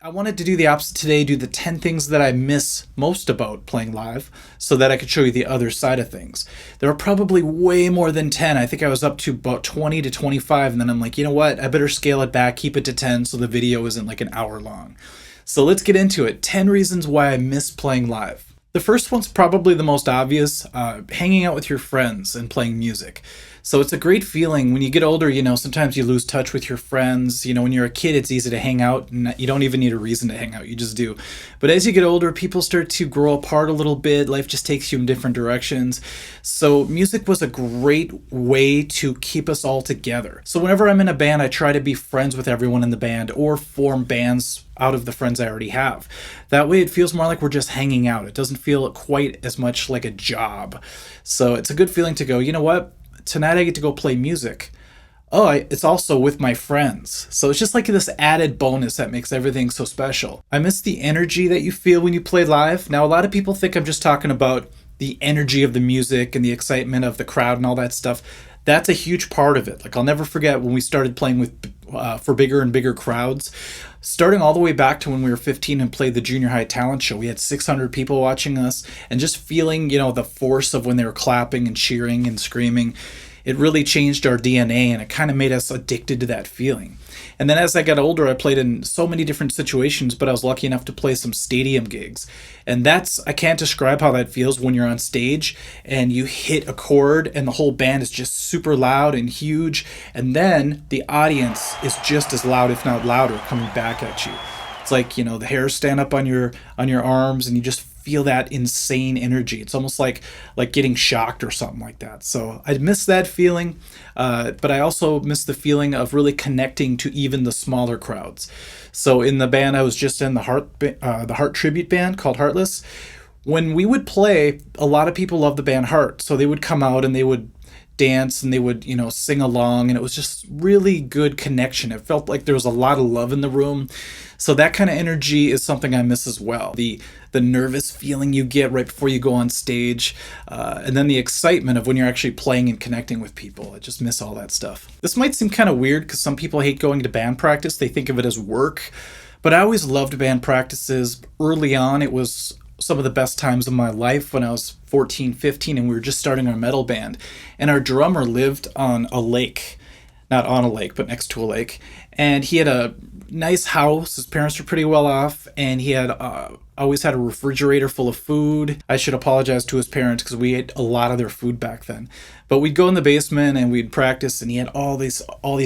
I wanted to do the opposite today, do the 10 things that I miss most about playing live so that I could show you the other side of things. There are probably way more than 10. I think I was up to about 20 to 25, and then I'm like, you know what? I better scale it back, keep it to 10 so the video isn't like an hour long. So let's get into it. 10 reasons why I miss playing live. The first one's probably the most obvious, hanging out with your friends and playing music. So it's a great feeling when you get older, sometimes you lose touch with your friends. When you're a kid, it's easy to hang out and you don't even need a reason to hang out. You just do. But as you get older, people start to grow apart a little bit. Life just takes you in different directions. So music was a great way to keep us all together. So whenever I'm in a band, I try to be friends with everyone in the band or form bands out of the friends I already have. That way it feels more like we're just hanging out. It doesn't feel quite as much like a job. So it's a good feeling to go, you know what? Tonight I get to go play music. It's also with my friends. So it's just like this added bonus that makes everything so special. I miss the energy that you feel when you play live. Now, a lot of people think I'm just talking about the energy of the music and the excitement of the crowd and all that stuff. That's a huge part of it. Like, I'll never forget when we started playing for bigger and bigger crowds. Starting all the way back to when we were 15 and played the junior high talent show, we had 600 people watching us, and just feeling, the force of when they were clapping and cheering and screaming, it really changed our DNA, and it kind of made us addicted to that feeling. And then as I got older, I played in so many different situations, but I was lucky enough to play some stadium gigs. And I can't describe how that feels when you're on stage and you hit a chord and the whole band is just super loud and huge. And then the audience is just as loud, if not louder, coming back at you. It's like, the hairs stand up on your arms and you just feel that insane energy. It's almost like getting shocked or something like that. So I miss that feeling, but I also miss the feeling of really connecting to even the smaller crowds. So in the band I was just in, the Heart tribute band called Heartless, when we would play, a lot of people loved the band Heart. So they would come out and they would dance and they would sing along, and it was just really good connection. It felt like there was a lot of love in the room. So that kind of energy is something I miss as well. The nervous feeling you get right before you go on stage, and then the excitement of when you're actually playing and connecting with people. I just miss all that stuff. This might seem kind of weird because some people hate going to band practice. They think of it as work, but I always loved band practices. Early on, it was some of the best times of my life when I was 14, 15, and we were just starting our metal band. And our drummer lived on a lake, not on a lake, but next to a lake. And he had a nice house. His parents were pretty well off, and he had always had a refrigerator full of food. I should apologize to his parents because we ate a lot of their food back then. But we'd go in the basement and we'd practice, and he had all these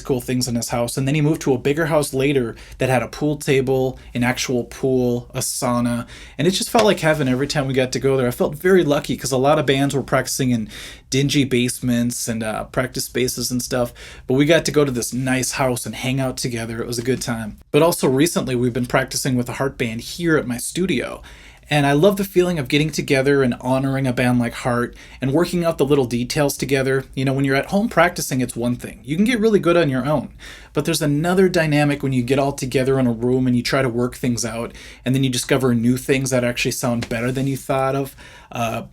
cool things in his house. And then he moved to a bigger house later that had a pool table, an actual pool, a sauna, and it just felt like heaven every time we got to go there. I felt very lucky because a lot of bands were practicing in dingy basements and practice spaces and stuff, but we got to go to this nice house and hang out together. It was a good time. But also recently we've been practicing with a Heart band here at my studio. And I love the feeling of getting together and honoring a band like Heart and working out the little details together. When you're at home practicing, it's one thing. You can get really good on your own. But there's another dynamic when you get all together in a room and you try to work things out, and then you discover new things that actually sound better than you thought of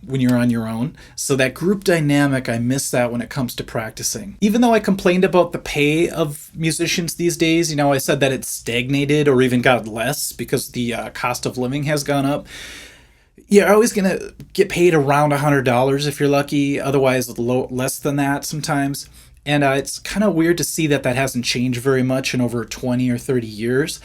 when you're on your own. So that group dynamic, I miss that when it comes to practicing. Even though I complained about the pay of musicians these days, I said that it's stagnated or even got less because the cost of living has gone up. You're always going to get paid around $100 if you're lucky, otherwise less than that sometimes. And it's kind of weird to see that hasn't changed very much in over 20 or 30 years.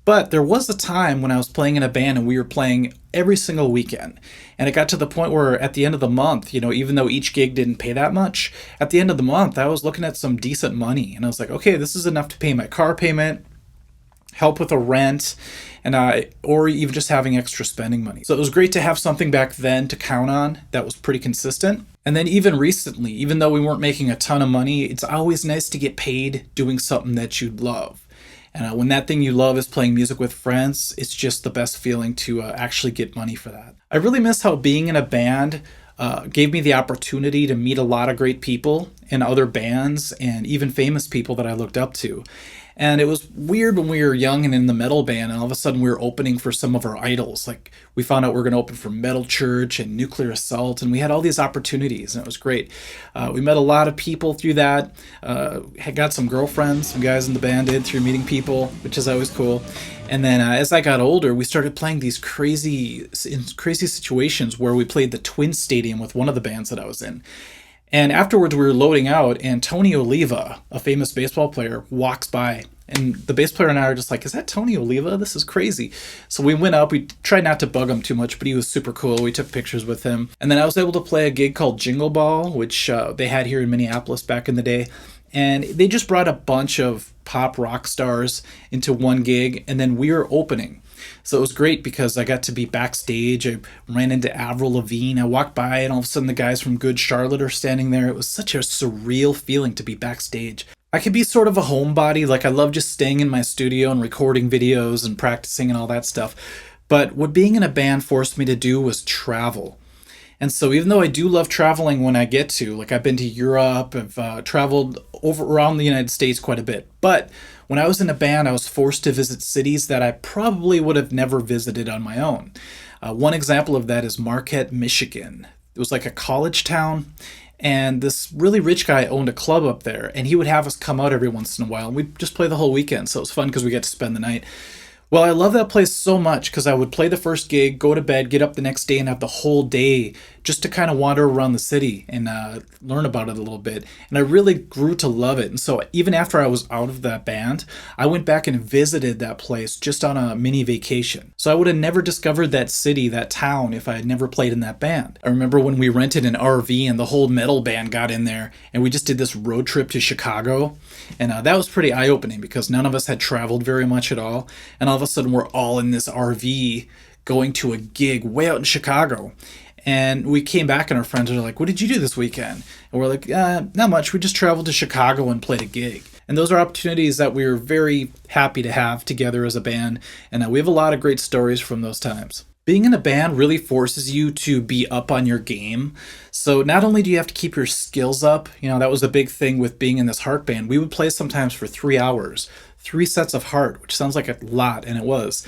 But there was a time when I was playing in a band and we were playing every single weekend. And it got to the point where at the end of the month, even though each gig didn't pay that much, at the end of the month, I was looking at some decent money. And I was like, okay, this is enough to pay my car payment, help with a rent, and or even just having extra spending money. So it was great to have something back then to count on that was pretty consistent. And then even recently, even though we weren't making a ton of money, it's always nice to get paid doing something that you love. And when that thing you love is playing music with friends, it's just the best feeling to actually get money for that. I really miss how being in a band gave me the opportunity to meet a lot of great people and other bands and even famous people that I looked up to. And it was weird when we were young and in the metal band, and all of a sudden we were opening for some of our idols. Like, we found out we were going to open for Metal Church and Nuclear Assault, and we had all these opportunities, and it was great. We met a lot of people through that. Had got some girlfriends, some guys in the band did, through meeting people, which is always cool. And then as I got older, we started playing these crazy situations where we played the Twin Stadium with one of the bands that I was in. And afterwards, we were loading out, and Tony Oliva, a famous baseball player, walks by. And the bass player and I are just like, is that Tony Oliva? This is crazy. So we went up. We tried not to bug him too much, but he was super cool. We took pictures with him. And then I was able to play a gig called Jingle Ball, which they had here in Minneapolis back in the day. And they just brought a bunch of pop rock stars into one gig, and then we were opening. So it was great because I got to be backstage. I ran into Avril Lavigne. I walked by, and all of a sudden the guys from Good Charlotte are standing there. It was such a surreal feeling to be backstage. I could be sort of a homebody. Like, I love just staying in my studio and recording videos and practicing and all that stuff. But what being in a band forced me to do was travel. And so even though I do love traveling when I get to, like, I've been to Europe, I've traveled around the United States quite a bit. But when I was in a band, I was forced to visit cities that I probably would have never visited on my own. One example of that is Marquette, Michigan. It was like a college town, and this really rich guy owned a club up there, and he would have us come out every once in a while, and we'd just play the whole weekend. So it was fun because we got to spend the night. Well, I love that place so much because I would play the first gig, go to bed, get up the next day, and have the whole day just to kind of wander around the city and learn about it a little bit. And I really grew to love it. And so even after I was out of that band, I went back and visited that place just on a mini vacation. So I would have never discovered that city, that town, if I had never played in that band. I remember when we rented an RV and the whole metal band got in there, and we just did this road trip to Chicago. And that was pretty eye-opening because none of us had traveled very much at all. And all of a sudden we're all in this RV going to a gig way out in Chicago. And we came back and our friends were like, what did you do this weekend? And we're like, not much. We just traveled to Chicago and played a gig. And those are opportunities that we're very happy to have together as a band. And we have a lot of great stories from those times. Being in a band really forces you to be up on your game. So not only do you have to keep your skills up, that was a big thing with being in this Heart band. We would play sometimes for 3 hours, 3 sets of Heart, which sounds like a lot, and it was.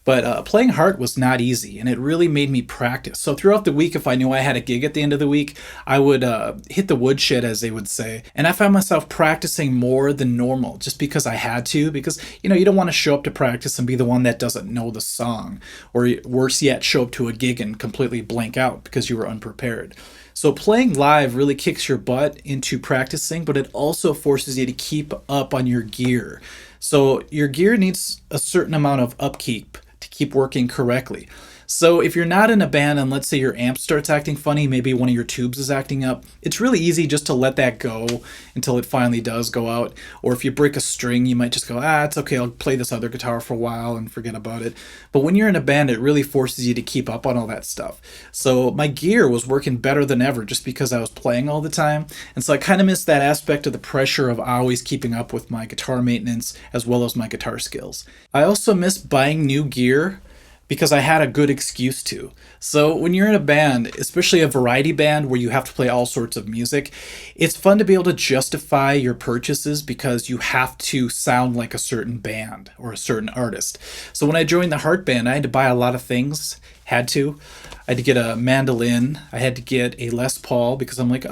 But playing Heart was not easy, and it really made me practice. So throughout the week, if I knew I had a gig at the end of the week, I would hit the woodshed, as they would say. And I found myself practicing more than normal just because I had to. Because, you don't want to show up to practice and be the one that doesn't know the song. Or worse yet, show up to a gig and completely blank out because you were unprepared. So playing live really kicks your butt into practicing, but it also forces you to keep up on your gear. So your gear needs a certain amount of upkeep to keep working correctly. So if you're not in a band and let's say your amp starts acting funny, maybe one of your tubes is acting up, it's really easy just to let that go until it finally does go out. Or if you break a string, you might just go, it's okay, I'll play this other guitar for a while and forget about it. But when you're in a band, it really forces you to keep up on all that stuff. So my gear was working better than ever just because I was playing all the time. And so I kind of missed that aspect of the pressure of always keeping up with my guitar maintenance as well as my guitar skills. I also miss buying new gear because I had a good excuse to. So when you're in a band, especially a variety band where you have to play all sorts of music, it's fun to be able to justify your purchases because you have to sound like a certain band or a certain artist. So when I joined the Heart band, I had to buy a lot of things. I had to get a mandolin. I had to get a Les Paul because I'm like,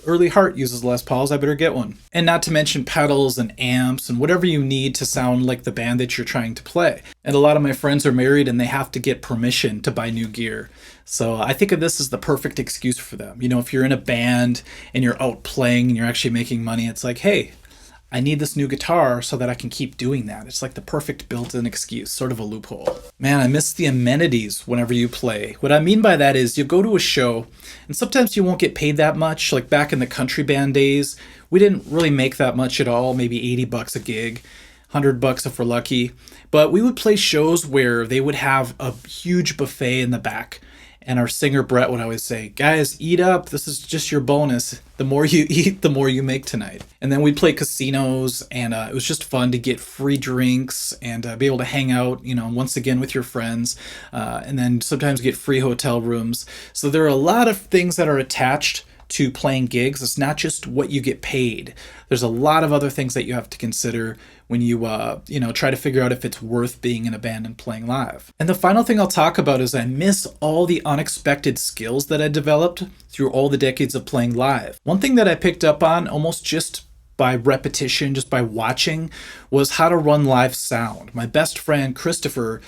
early Heart uses Les Pauls, I better get one. And not to mention pedals and amps and whatever you need to sound like the band that you're trying to play. And a lot of my friends are married and they have to get permission to buy new gear. So I think of this as the perfect excuse for them. If you're in a band and you're out playing and you're actually making money, it's like, hey, I need this new guitar so that I can keep doing that. It's like the perfect built-in excuse, sort of a loophole. Man, I miss the amenities whenever you play. What I mean by that is you go to a show and sometimes you won't get paid that much. Like back in the country band days, we didn't really make that much at all, maybe $80 a gig, $100 if we're lucky. But we would play shows where they would have a huge buffet in the back. And our singer Brett would always say, guys, eat up. This is just your bonus. The more you eat, the more you make tonight. And then we'd play casinos, and it was just fun to get free drinks and be able to hang out, once again with your friends, and then sometimes get free hotel rooms. So there are a lot of things that are attached to playing gigs. It's not just what you get paid. There's a lot of other things that you have to consider when you try to figure out if it's worth being in a band and playing live. And the final thing I'll talk about is I miss all the unexpected skills that I developed through all the decades of playing live. One thing that I picked up on almost just by repetition, just by watching, was how to run live sound. My best friend Christopher,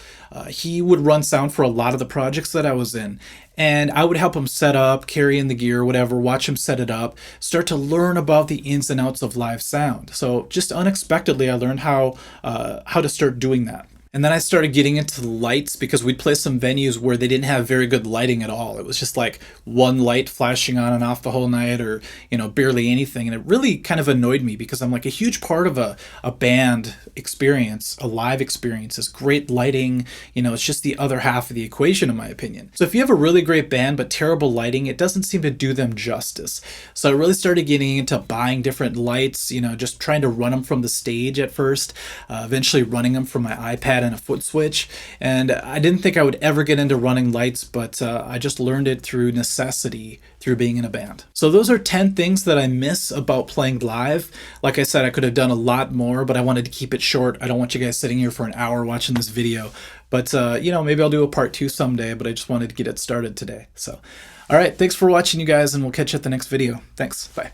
he would run sound for a lot of the projects that I was in, and I would help him set up, carry in the gear, whatever, watch him set it up, start to learn about the ins and outs of live sound. So just unexpectedly, I learned how to start doing that. And then I started getting into the lights because we'd play some venues where they didn't have very good lighting at all. It was just like one light flashing on and off the whole night, or, barely anything. And it really kind of annoyed me because I'm like, a huge part of a band experience, a live experience, is great lighting. It's just the other half of the equation, in my opinion. So if you have a really great band but terrible lighting, it doesn't seem to do them justice. So I really started getting into buying different lights, just trying to run them from the stage at first, eventually running them from my iPad and a foot switch. And I didn't think I would ever get into running lights, but I just learned it through necessity, through being in a band. So those are 10 things that I miss about playing live. Like I said, I could have done a lot more, but I wanted to keep it short. I don't want you guys sitting here for an hour watching this video. But, maybe I'll do a part 2 someday, but I just wanted to get it started today. So, all right, thanks for watching, you guys, and we'll catch you at the next video. Thanks. Bye.